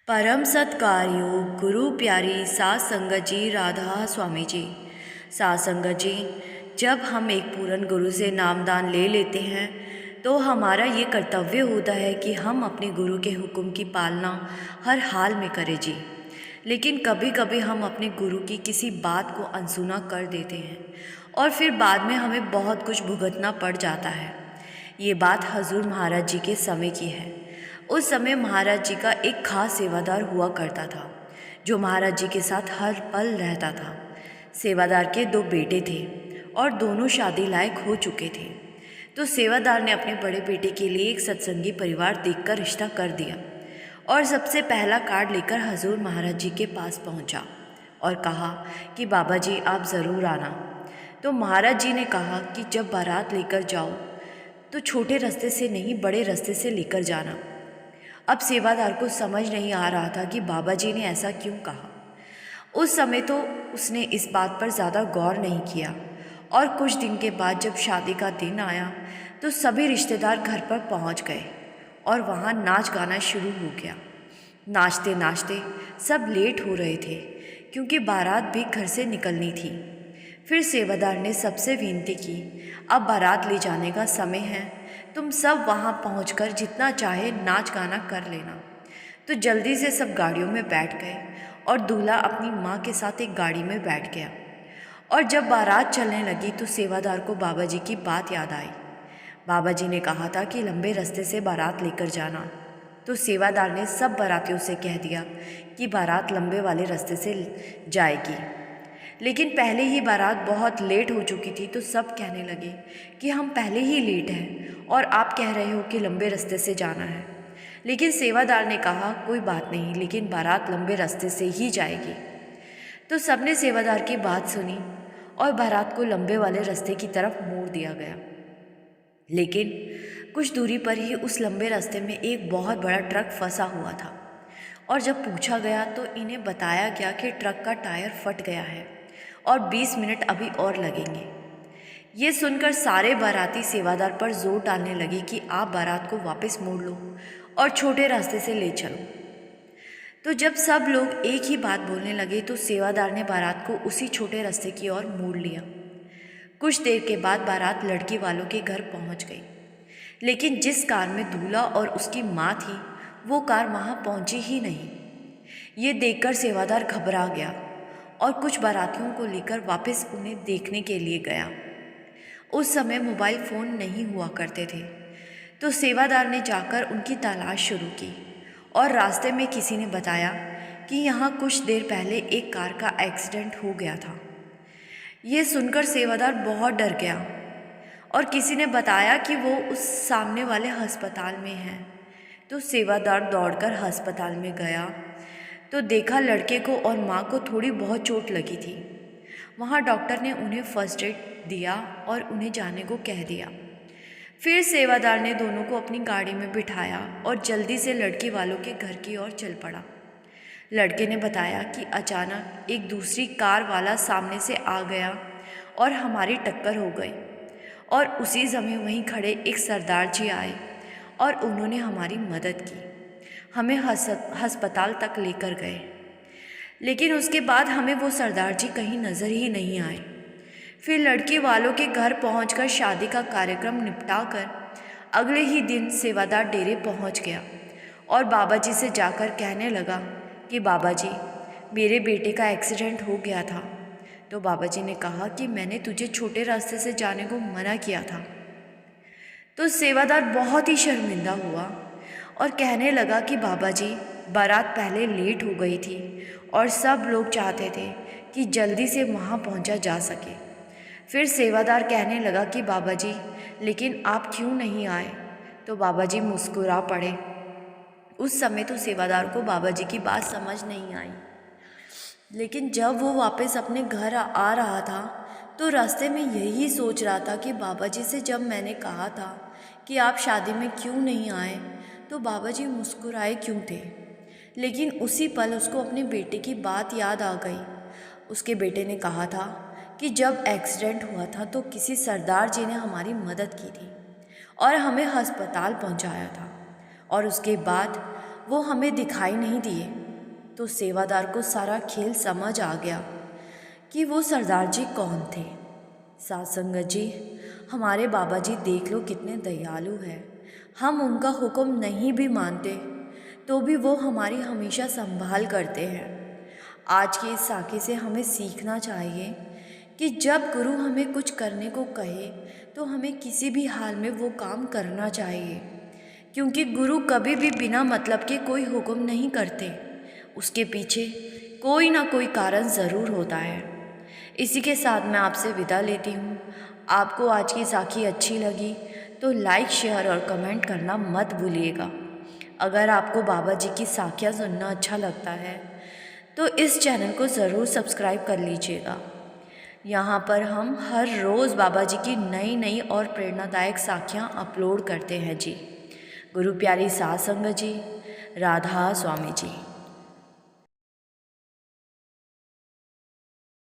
परम सत्कार्यो गुरु प्यारी सात संगत जी राधा स्वामी जी। सात संगत जी, जब हम एक पूर्ण गुरु से नामदान ले लेते हैं तो हमारा ये कर्तव्य होता है कि हम अपने गुरु के हुक्म की पालना हर हाल में करें जी। लेकिन कभी कभी हम अपने गुरु की किसी बात को अनसुना कर देते हैं और फिर बाद में हमें बहुत कुछ भुगतना पड़ जाता है। ये बात हजूर महाराज जी के समय की है। उस समय महाराज जी का एक खास सेवादार हुआ करता था जो महाराज जी के साथ हर पल रहता था। सेवादार के दो बेटे थे और दोनों शादी लायक हो चुके थे। तो सेवादार ने अपने बड़े बेटे के लिए एक सत्संगी परिवार देखकर रिश्ता कर दिया और सबसे पहला कार्ड लेकर हजूर महाराज जी के पास पहुंचा और कहा कि बाबा जी आप ज़रूर आना। तो महाराज जी ने कहा कि जब बारात लेकर जाओ तो छोटे रास्ते से नहीं, बड़े रास्ते से लेकर जाना। अब सेवादार को समझ नहीं आ रहा था कि बाबा जी ने ऐसा क्यों कहा। उस समय तो उसने इस बात पर ज़्यादा गौर नहीं किया और कुछ दिन के बाद जब शादी का दिन आया तो सभी रिश्तेदार घर पर पहुंच गए और वहां नाच गाना शुरू हो गया। नाचते नाचते सब लेट हो रहे थे क्योंकि बारात भी घर से निकलनी थी। फिर सेवादार ने सबसे विनती की, अब बारात ले जाने का समय है, तुम सब वहाँ पहुंचकर जितना चाहे नाच गाना कर लेना। तो जल्दी से सब गाड़ियों में बैठ गए और दूल्हा अपनी माँ के साथ एक गाड़ी में बैठ गया। और जब बारात चलने लगी तो सेवादार को बाबा जी की बात याद आई। बाबा जी ने कहा था कि लंबे रास्ते से बारात लेकर जाना। तो सेवादार ने सब बारातियों से कह दिया कि बारात लंबे वाले रास्ते से जाएगी। लेकिन पहले ही बारात बहुत लेट हो चुकी थी तो सब कहने लगे कि हम पहले ही लेट हैं और आप कह रहे हो कि लंबे रास्ते से जाना है। लेकिन सेवादार ने कहा कोई बात नहीं, लेकिन बारात लंबे रास्ते से ही जाएगी। तो सबने सेवादार की बात सुनी और बारात को लंबे वाले रास्ते की तरफ मोड़ दिया गया। लेकिन कुछ दूरी पर ही उस लंबे रास्ते में एक बहुत बड़ा ट्रक फंसा हुआ था और जब पूछा गया तो इन्हें बताया गया कि ट्रक का टायर फट गया है और 20 मिनट अभी और लगेंगे। ये सुनकर सारे बाराती सेवादार पर जोर डालने लगे कि आप बारात को वापस मोड़ लो और छोटे रास्ते से ले चलो। तो जब सब लोग एक ही बात बोलने लगे तो सेवादार ने बारात को उसी छोटे रास्ते की ओर मोड़ लिया। कुछ देर के बाद बारात लड़की वालों के घर पहुंच गई, लेकिन जिस कार में दूल्हा और उसकी माँ थी वो कार वहाँ पहुंची ही नहीं। ये देखकर सेवादार घबरा गया और कुछ बारातियों को लेकर वापस उन्हें देखने के लिए गया। उस समय मोबाइल फ़ोन नहीं हुआ करते थे, तो सेवादार ने जाकर उनकी तलाश शुरू की और रास्ते में किसी ने बताया कि यहाँ कुछ देर पहले एक कार का एक्सीडेंट हो गया था। ये सुनकर सेवादार बहुत डर गया और किसी ने बताया कि वो उस सामने वाले अस्पताल में है। तो सेवादार दौड़कर अस्पताल में गया तो देखा लड़के को और माँ को थोड़ी बहुत चोट लगी थी। वहाँ डॉक्टर ने उन्हें फर्स्ट एड दिया और उन्हें जाने को कह दिया। फिर सेवादार ने दोनों को अपनी गाड़ी में बिठाया और जल्दी से लड़की वालों के घर की ओर चल पड़ा। लड़के ने बताया कि अचानक एक दूसरी कार वाला सामने से आ गया और हमारी टक्कर हो गई और उसी समय वहीं खड़े एक सरदार जी आए और उन्होंने हमारी मदद की, हमें अस्पताल तक लेकर गए। लेकिन उसके बाद हमें वो सरदार जी कहीं नज़र ही नहीं आए। फिर लड़की वालों के घर पहुंचकर शादी का कार्यक्रम निपटाकर अगले ही दिन सेवादार डेरे पहुंच गया और बाबा जी से जाकर कहने लगा कि बाबा जी मेरे बेटे का एक्सीडेंट हो गया था। तो बाबा जी ने कहा कि मैंने तुझे छोटे रास्ते से जाने को मना किया था। तो सेवादार बहुत ही शर्मिंदा हुआ और कहने लगा कि बाबा जी बारात पहले लेट हो गई थी और सब लोग चाहते थे कि जल्दी से वहाँ पहुँचा जा सके। फिर सेवादार कहने लगा कि बाबा जी लेकिन आप क्यों नहीं आए। तो बाबा जी मुस्कुरा पड़े। उस समय तो सेवादार को बाबा जी की बात समझ नहीं आई, लेकिन जब वो वापस अपने घर आ रहा था तो रास्ते में यही सोच रहा था कि बाबा जी से जब मैंने कहा था कि आप शादी में क्यों नहीं आए तो बाबा जी मुस्कुराए क्यों थे। लेकिन उसी पल उसको अपने बेटे की बात याद आ गई। उसके बेटे ने कहा था कि जब एक्सीडेंट हुआ था तो किसी सरदार जी ने हमारी मदद की थी और हमें अस्पताल पहुंचाया था और उसके बाद वो हमें दिखाई नहीं दिए तो सेवादार को सारा खेल समझ आ गया कि वो सरदार जी कौन थे। साध संगत जी, हमारे बाबा जी देख लो कितने दयालु हैं। हम उनका हुक्म नहीं भी मानते तो भी वो हमारी हमेशा संभाल करते हैं। आज की इस साखी से हमें सीखना चाहिए कि जब गुरु हमें कुछ करने को कहे तो हमें किसी भी हाल में वो काम करना चाहिए, क्योंकि गुरु कभी भी बिना मतलब के कोई हुक्म नहीं करते। उसके पीछे कोई ना कोई कारण ज़रूर होता है। इसी के साथ मैं आपसे विदा लेती हूँ। आपको आज की साखी अच्छी लगी तो लाइक, शेयर और कमेंट करना मत भूलिएगा। अगर आपको बाबा जी की साखियाँ सुनना अच्छा लगता है तो इस चैनल को ज़रूर सब्सक्राइब कर लीजिएगा। यहाँ पर हम हर रोज़ बाबा जी की नई नई और प्रेरणादायक साखियाँ अपलोड करते हैं जी। गुरु प्यारी साध संगत जी, राधा स्वामी जी।